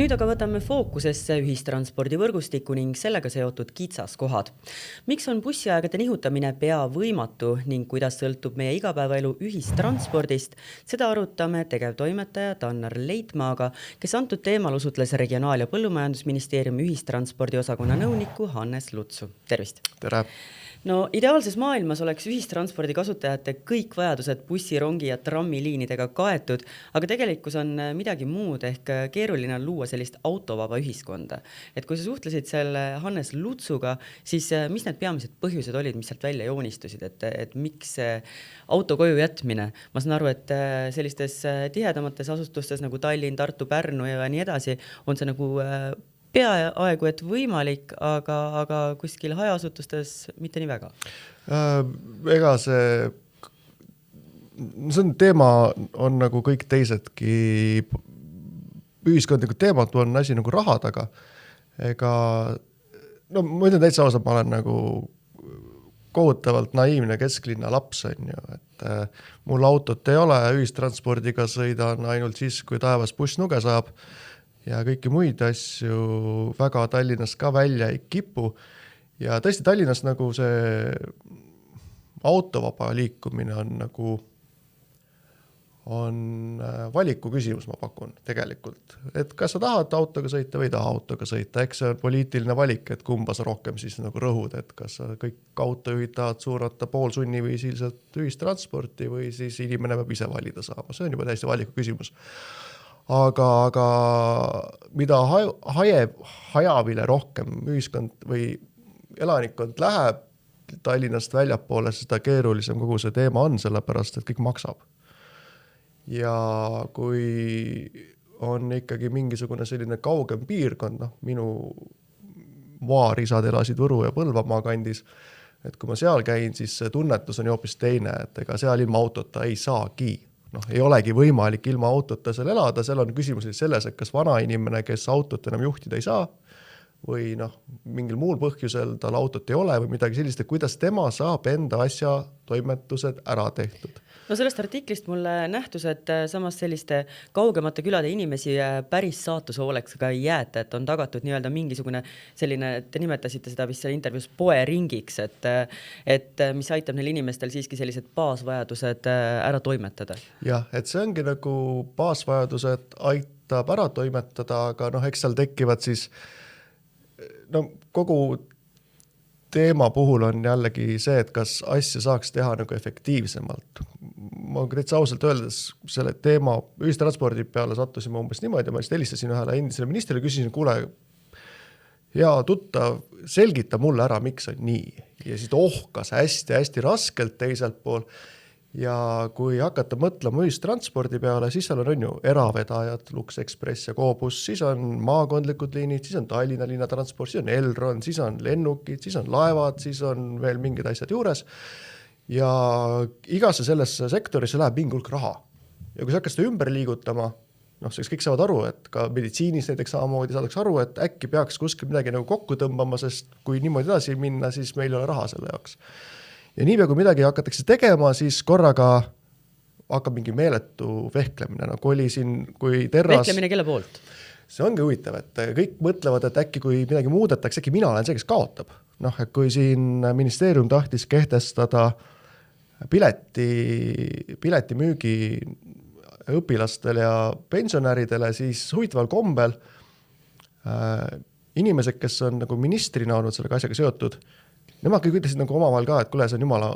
Nüüd aga võtame fookusesse ühistranspordivõrgustiku ning sellega seotud kitsaskohad. Miks on bussiaegade nihutamine pea võimatu ning kuidas sõltub meie igapäevaelu ühistranspordist? Seda arutame tegevtoimetaja Tannar Leitmaaga, kes antud teemal usutles Regionaal- ja Põllumajandusministeeriumi ühistranspordiosakonna nõuniku Hannes Lutsu. Tervist! Tere! No ideaalses maailmas oleks ühistranspordi kasutajate kõik vajadused bussi, rongi ja trammiliinidega kaetud, aga tegelikkus on midagi muud ehk keeruline on luua sellist autovaba ühiskonda. Et kui sa suhtlesid selle Hannes Lutsuga, siis mis need peamised põhjused olid, mis sealt välja joonistusid, et miks auto koju jätmine? Ma saan aru, et sellistes tihedamates asustustes nagu Tallinn, Tartu, Pärnu ja nii edasi on see nagu peaaegu et võimalik, aga kuskil hajaasutustes mitte nii väga. Ega see teema on nagu kõik teisedki ühiskondlikud teemad on asi nagu raha taga. Ega, no ma ütlen täitsa ausalt, ma olen nagu kohutavalt naiivne kesklinna laps on ju, et mul autot ei ole, ühistranspordiga sõidan ainult siis, kui taevas buss nuge saab. Ja kõiki muid asju väga Tallinnast ka välja ei kipu. Ja tõesti Tallinnas nagu see autovaba liikumine on nagu valiku küsimus, ma pakun tegelikult. Et kas sa tahad autoga sõita või ei taha autoga sõita, eks see on poliitiline valik, et kumba sa rohkem siis nagu rõhud, et kas sa kõik autojuhid tahad suunata poolsunniviisiliselt ühistransporti või siis inimene peab ise valida saama. See on juba täiesti valiku küsimus. Aga mida hajavile rohkem ühiskond või elanikkond läheb Tallinnast väljapoole, seda keerulisem kogu see teema on, sellepärast, et kõik maksab. Ja kui on ikkagi mingisugune selline kaugem piirkond, minu vaarisad elasid Võru ja Põlvamaa kandis, et kui ma seal käin, siis see tunnetus on hoopis teine, et ega seal ilma autota ei saagi. Ei olegi võimalik ilma autota seal elada, seal on küsimus selles, et kas vana inimene, kes autot enam juhtida ei saa või mingil muul põhjusel tal autot ei ole või midagi sellist, et kuidas tema saab enda asja toimetused ära tehtud. No sellest artiklist mulle nähtus, et samas selliste kaugemate külade inimesi päris saatuse hooleks ka ei jäeta, et on tagatud nii-öelda mingisugune selline, te nimetasite seda vist seal intervjuus poeringiks, et mis aitab neil inimestel siiski sellised baasvajadused ära toimetada. Jah, et see ongi nagu baasvajadused aitab ära toimetada, aga eks seal tekivad siis kogu teema puhul on jällegi see, et kas asja saaks teha nagu efektiivsemalt. Ma täitsa ausalt öeldes selle teema ühistranspordi peale sattusime umbes niimoodi, ma helistasin ühele endisele ministrile, küsisin, kuule, hea tuttav, selgita mulle ära, miks on nii. Ja siis ohkas hästi raskelt teiselt pool. Ja kui hakata mõtlema ühistranspordi peale, siis seal on ju eravedajad, Lux Express ja Koobus, siis on maakondlikud liinid, siis on Tallinna linnatransport, siis on Elron, siis on lennukid, siis on laevad, siis on veel mingid asjad juures. Ja igasse sellesse sektorisse läheb mingi hulk raha. Ja kui sa hakkad seda ümber liigutama, siis kõik saavad aru, et ka meditsiinis näiteks samamoodi saadaks aru, et äkki peaks kuskil midagi nagu kokku tõmbama, sest kui niimoodi edasi minna, siis meil ei ole raha selle jaoks. Ja niipea kui midagi hakatakse tegema, siis korraga hakkab mingi meeletu vehklemine. Kui terras... Vehklemine kelle poolt? See ongi huvitav, et kõik mõtlevad, et äkki kui midagi muudetakse, äkki mina olen see, kes kaotab. Et kui siin ministeerium tahtis kehtestada pileti müügi õpilastele ja pensionäridele, siis huvitaval kombel inimesed, kes on nagu ministrina olnud sellega asjaga seotud, nemad kõik ütlesid nagu omavahel ka, et kuule, see on jumala,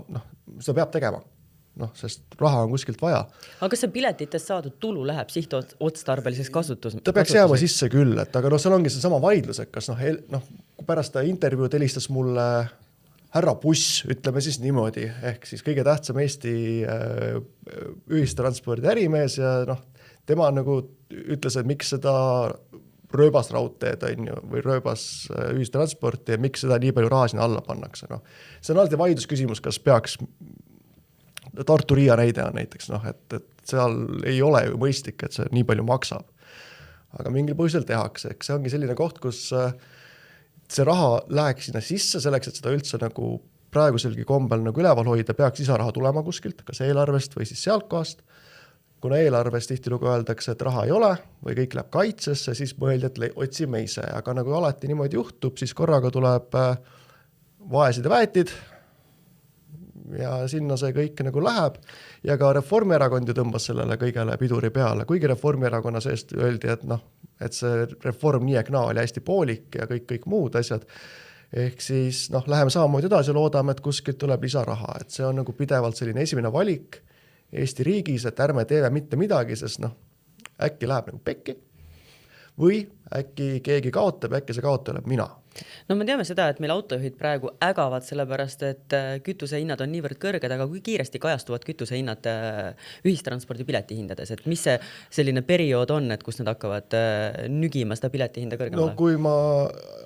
seda peab tegema, sest raha on kuskilt vaja. Aga kas see piletitest saadud tulu läheb sihtotstarbeliseks kasutus? Ta peaks jääma sisse küll, et aga seal ongi see sama vaidlus, et kas kui pärast ta intervjuud helistas mulle härra Buss, ütleme siis niimoodi, ehk siis kõige tähtsam Eesti ühistranspordi ärimees ja tema nagu ütles, et miks seda rööbas raudteed on ju, või rööbas ühistransporti ja miks seda nii palju raha sinna alla pannakse. See on alati vaidlusküsimus, kas peaks Tartu Riia näide on näiteks, et seal ei ole ju mõistlik, et see nii palju maksab. Aga mingil põhjusel tehakse, eks see ongi selline koht, kus see raha läheks sinna sisse selleks, et seda üldse nagu praeguselgi kombel nagu üleval hoida, peaks lisaraha tulema kuskilt, kas eelarvest või siis sealt kohast. kuna eelarves tihtilugu öeldakse, et raha ei ole või kõik läheb kaitsesse, siis mõeldi, et otsime ise, aga nagu alati niimoodi juhtub, siis korraga tuleb vaesid ja väetid ja sinna see kõik nagu läheb ja ka Reformierakond ju tõmbas sellele kõigele piduri peale, kuigi Reformierakonna seest öeldi, et noh, et see reform nii ehk naa oli hästi poolik ja kõik muud asjad. Ehk siis noh, läheme samamoodi edasi ja loodame, et kuskilt tuleb lisaraha, et see on nagu pidevalt selline esimene valik Eesti riigis, et ärme teeme mitte midagi, sest noh, äkki läheb nagu pekki või äkki keegi kaotab, äkki see kaotaja olen mina. No me teame seda, et meil autojuhid praegu ägavad sellepärast, et kütusehinnad on niivõrd kõrged, aga kui kiiresti kajastuvad kütusehinnad ühistranspordi piletihindades, et mis see selline periood on, et kus nad hakkavad nügima seda piletihinda kõrgemale? No kui ma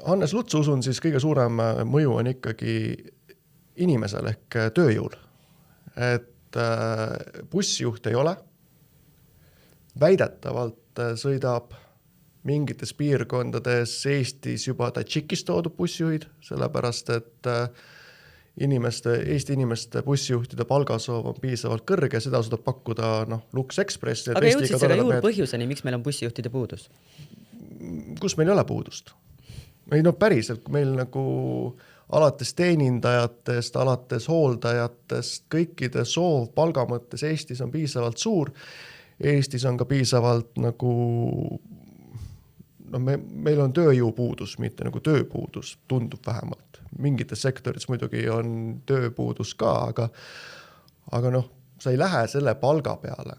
Hannes Lutsu usun, siis kõige suurem mõju on ikkagi inimesel ehk tööjõul. Et bussijuht ei ole, väidetavalt sõidab mingites piirkondades Eestis juba Tadžikist toodud bussijuhid, sellepärast et Eesti inimeste bussijuhtide palgasoov on piisavalt kõrge, seda suudab pakkuda Lux Express. Aga jõudsid selle juurpõhjuseni, miks meil on bussijuhtide puudus? Kus meil ei ole puudust? Ei päriselt, kui meil nagu alates teenindajatest, alates hooldajatest, kõikide soov palga mõttes Eestis on piisavalt suur. Eestis on ka piisavalt nagu meil on tööjõupuudus, mitte nagu tööpuudus, tundub vähemalt. Mingites sektoris muidugi on tööpuudus ka, aga sa ei lähe selle palga peale.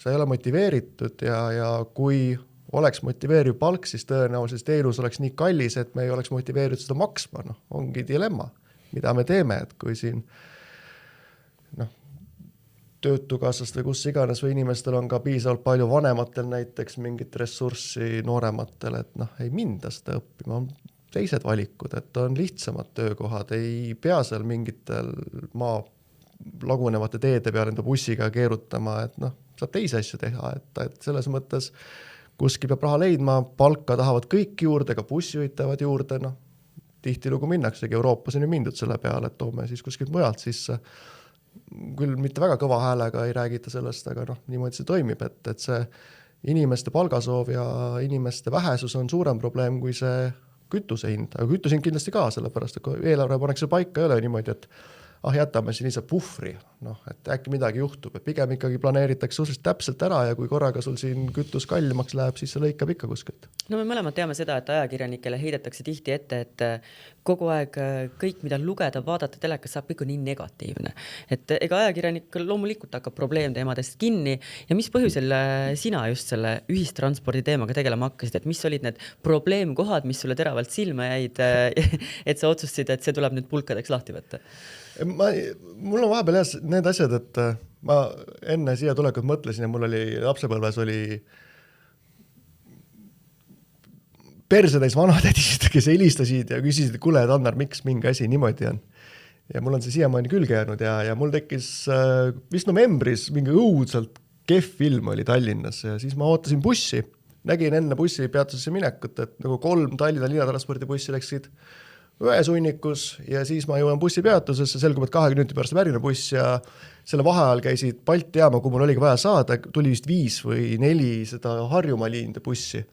Sa ei ole motiveeritud ja kui oleks motiveeriv palk, siis tõenäoliselt teenus oleks nii kallis, et me ei oleks motiveeritud seda maksma. Ongi dilemma, mida me teeme, et kui siin töötukassast või kus iganes või inimestel on ka piisavalt palju vanematel näiteks mingit ressurssi noorematel, et ei minda seda õppima, on teised valikud, et on lihtsamad töökohad, ei pea seal mingitel maa lagunevate teede peal enda bussiga keerutama, et saab teisi asju teha, et selles mõttes kuskil peab raha leidma, palka tahavad kõik juurde, ka bussijuhid tahavad juurde, tihtilugu minnaksegi Euroopas on ju mindud selle peale, et toome siis kuskilt mujalt sisse. Küll mitte väga kõva häälega ei räägita sellest, aga niimoodi see toimib, et see inimeste palgasoov ja inimeste vähesus on suurem probleem kui see kütusehind, aga kütusehind kindlasti ka, sellepärast, et kui eelarve pannakse paika, ei ole niimoodi, et jätame siin lihtsalt puhvri, et äkki midagi juhtub, et pigem ikkagi planeeritakse suhteliselt täpselt ära ja kui korraga sul siin kütus kallimaks läheb, siis see lõikab ikka kuskilt. No me mõlemad teame seda, et ajakirjanikele heidetakse tihti ette, et kogu aeg kõik, mida lugeda, vaadata telekas saab ikka nii negatiivne. Et ega ajakirjanik loomulikult hakkab probleemteemadest kinni ja mis põhjusel sina just selle ühistranspordi teemaga tegelema hakkasid, et mis olid need probleemkohad, mis sulle teravalt silma jäid, et sa otsustasid, et see tuleb nüüd pulkadeks lahti võtta? Mul on vahepeal need asjad, et ma enne siia tulekut mõtlesin ja mul oli lapsepõlves oli persetäis vanatädisid, kes helistasid ja küsisid, et kuule, Tannar, miks mingi asi niimoodi on. Ja mul on see siiamaani külge jäänud ja mul tekkis vist novembris mingi õudselt kehv ilm oli Tallinnas ja siis ma ootasin bussi. Nägin enne bussipeatusesse minekut, et nagu 3 Tallinna linnatranspordibussi läksid ühes hunnikus ja siis ma jõuan bussipeatusesse, selgub, et 20 minuti pärast Pärnu buss ja selle vaheajal käisid Balti jaama, kui mul oligi vaja saada, tuli vist 5 või 4 seda Harjumaa liinide bussi.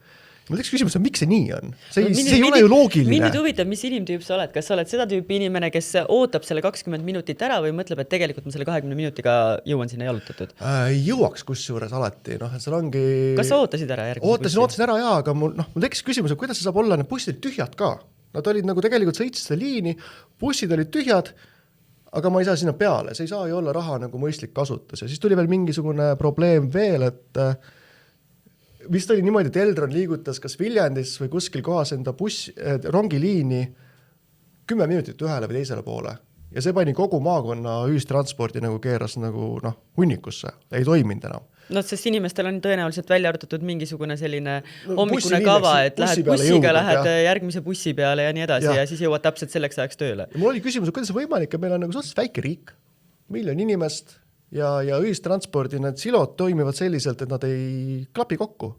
Mul teeks küsimus, miks see nii on? See ei ole ju loogiline. Mind huvitab, mis inimtüüp sa oled? Kas sa oled seda tüüpi inimene, kes ootab selle 20 minutit ära või mõtleb, et tegelikult ma selle 20 minutiga jõuan sinna jalutatud? Jõuaks kusjuures alati. Seal ongi... Kas sa ootasid ära järgmise bussi? Ootasin ära, jaa, aga mul tekkis küsimus, et kuidas see saab olla, need bussid tühjad ka? Nad olid nagu tegelikult sõitsid seda liini, bussid olid tühjad, aga ma ei saa sinna peale, see ei saa ju olla raha nagu mõistlik kasutus. Ja siis tuli veel mingisugune probleem veel, et vist oli niimoodi, et Elron liigutas kas Viljandis või kuskil kohas enda rongiliini 10 minutit ühele või teisele poole. Ja see pani kogu maakonna ühistranspordi nagu keeras nagu hunnikusse, ei toiminud enam. No, sest inimestel on tõenäoliselt välja arvatud mingisugune selline hommikune kava, et lähed bussiga, lähed järgmise bussi peale ja nii edasi ja siis jõuad täpselt selleks ajaks tööle. Ja mul oli küsimus, kuidas see võimalik, et meil on nagu suhteliselt väike riik, 1 miljon inimest ja ühistranspordi need silod toimivad selliselt, et nad ei klapi kokku.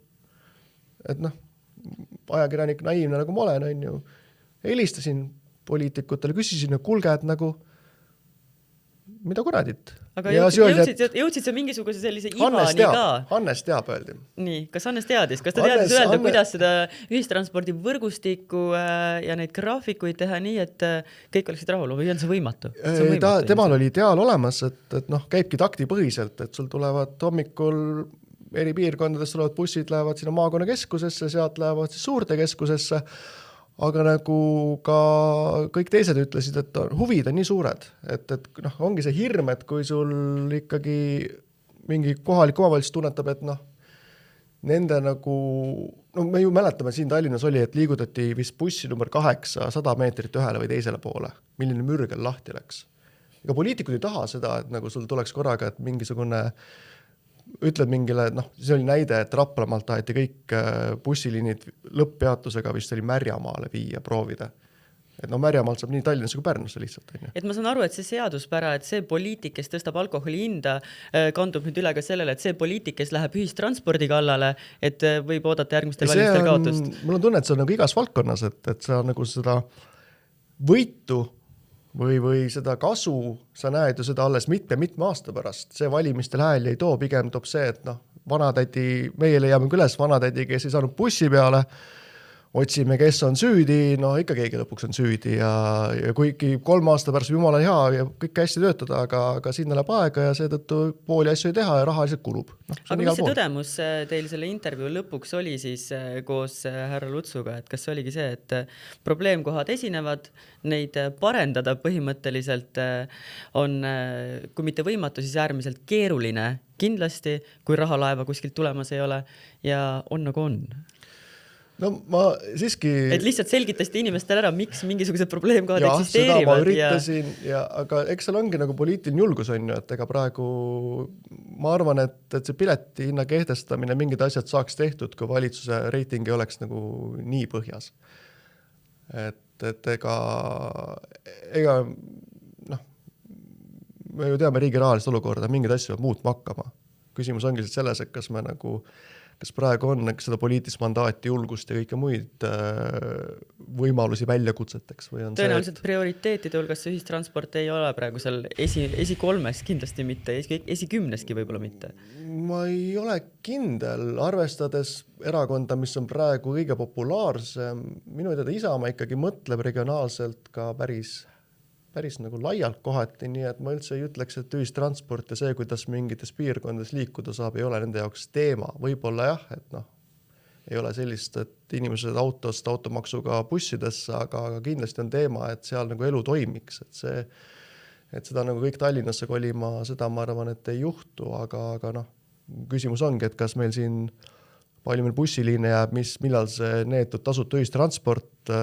Et ajakirjanik naiivne nagu ma olen, on ju, helistasin poliitikutele, küsisin, et kulge, et nagu mida kuradit. aga Ja see öeldi, jõudsid sa mingisuguse sellise ibani ka? Hannes teab, öeldi. Nii, kas Hannes teadis? Kas ta teadis öelda, kuidas seda ühistranspordi võrgustikku ja neid graafikuid teha nii, et kõik oleksid rahul või on see võimatu? Temal oli ideaal olemas, et käibki taktipõhiselt, et sul tulevad hommikul eri piirkondadest tulevad bussid, lähevad sinna maakonnakeskusesse, sealt lähevad siis suurde keskusesse, aga nagu ka kõik teised ütlesid, et huvid on nii suured, et ongi see hirm, et kui sul ikkagi mingi kohalik omavalitsus tunnetab, et nende nagu, me ju mäletame siin Tallinnas oli, et liigutati vist bussi number 8 100 meetrit ühele või teisele poole, milline mürgel lahti läks. Ega poliitikud ei taha seda, et nagu sul tuleks korraga, et mingisugune ütled mingile, see oli näide, et Raplamaalt taheti kõik bussiliinid lõpppeatusega vist oli Märjamaale viia, proovida. Et Märjamaalt saab nii Tallinnasse kui Pärnusse lihtsalt. Et ma saan aru, et see seaduspära, et see poliitik, kes tõstab alkoholi hinda, kandub nüüd üle ka sellele, et see poliitik, kes läheb ühistranspordi kallale, et võib oodata järgmistel valimistel kaotust. Mul on tunne, et see on nagu igas valdkonnas, et sa nagu seda võitu või seda kasu, sa näed ju seda alles mitme aasta pärast. See valimistel hääli ei too, pigem toob see, et vanatädi, meie leiame üles vanatädi, kes ei saanud bussi peale, otsime, kes on süüdi, ikka keegi lõpuks on süüdi ja kuigi 3 aasta pärast jumala hea ja kõik hästi töötada, aga sinna läheb aega ja seetõttu pooli asju ei teha ja raha lihtsalt kulub. Aga mis see tõdemus teil selle intervjuu lõpuks oli siis koos härra Lutsuga, et kas see oligi see, et probleemkohad esinevad, neid parendada põhimõtteliselt on, kui mitte võimatu, siis äärmiselt keeruline kindlasti, kui rahalaeva kuskilt tulemas ei ole ja on nagu on? No ma siiski... Et lihtsalt selgitasite inimestele ära, miks mingisugused probleemkohad Seda eksisteerivad. ma üritasin, aga eks seal ongi nagu poliitiline julgus on ju, et ega praegu ma arvan, et see pileti hinna kehtestamine, mingid asjad saaks tehtud, kui valitsuse reitingi oleks nagu nii põhjas. Et ega me ju teame riigi rahalist olukorda, mingid asju peab muutma hakkama. Küsimus ongi selles, et kas praegu on seda poliitilist mandaati, julgust ja kõike muid võimalusi väljakutseteks? Või on tõenäoliselt prioriteetide hulgas see ühistransport ei ole praegu seal esi3 kindlasti mitte, esi10 võib-olla mitte. Ma ei ole kindel, arvestades erakonda, mis on praegu kõige populaarsem. Minu teada Isamaa ikkagi mõtleb regionaalselt ka päris nagu laialt kohati, nii et ma üldse ei ütleks, et ühistransport ja see, kuidas mingites piirkondades liikuda saab, ei ole nende jaoks teema. Võib-olla jah, et ei ole sellist, et inimesed automaksuga bussidesse, aga kindlasti on teema, et seal nagu elu toimiks, et seda nagu kõik Tallinnasse kolima, seda ma arvan, et ei juhtu, aga küsimus ongi, et kas meil siin palju meil bussiliine jääb, millal see neetud tasuta ühistransport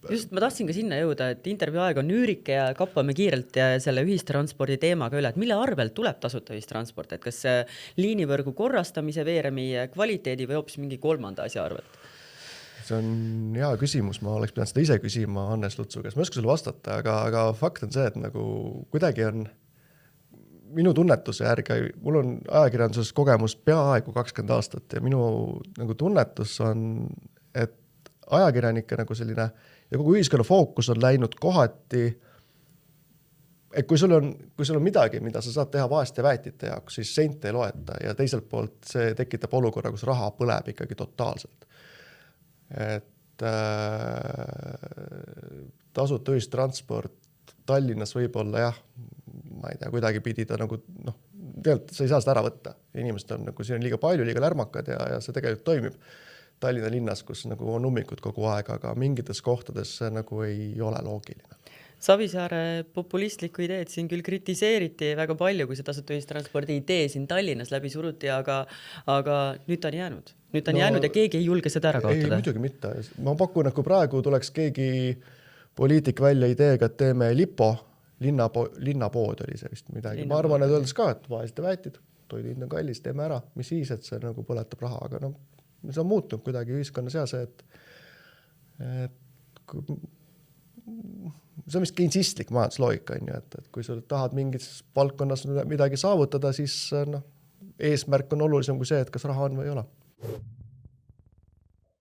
Just, ma tahtsin ka sinna jõuda, et intervjuu aeg on üürike ja kappame kiirelt selle ühistranspordi teemaga üle, et mille arvelt tuleb tasuta ühistransport, et kas liinivõrgu korrastamise, veeremi kvaliteedi või hoopis mingi kolmanda asja arvelt? See on hea küsimus, ma oleks pidanud seda ise küsima Hannes Lutsu, kes ma ei oska sulle vastata, aga fakt on see, et nagu kuidagi on minu tunnetuse järgi, mul on ajakirjanduses kogemus peaaegu 20 aastat ja minu nagu tunnetus on, et ajakirjanike nagu selline ja kogu ühiskonna fookus on läinud kohati, et kui sul on midagi, mida sa saad teha vaeste väetite jaoks, siis sente ei loeta ja teiselt poolt see tekitab olukorra, kus raha põleb ikkagi totaalselt. Et tasuta ühistransport Tallinnas võib-olla jah, ma ei tea, kuidagi pidi ta nagu, tegelikult sa ei saa seda ära võtta. Inimesed on nagu, siin on liiga palju, liiga lärmakad ja see tegelikult toimib Tallinna linnas, kus nagu on ummikud kogu aeg, aga mingites kohtades see nagu ei ole loogiline. Savisaare populistlikku ideed siin küll kritiseeriti väga palju, kui see tasuta ühistranspordi idee siin Tallinnas läbi suruti, aga nüüd ta on jäänud. Nüüd ta on jäänud ja keegi ei julge seda ära kaotada. Ei, muidugi mitte. Ma pakun, et kui praegu tuleks keegi poliitik välja ideega, et teeme Lipo, linnapood oli see vist midagi. Ma arvan, et öeldes ka, et vaesed väetid, toidu hind on kallis, teeme ära. Mis siis, et see nagu põletab raha, aga see on muutunud kuidagi ühiskonna seas, et see on vist keinsistlik majandusloogika, et kui sa tahad mingis valdkonnas midagi saavutada, siis eesmärk on olulisem kui see, et kas raha on või ei ole.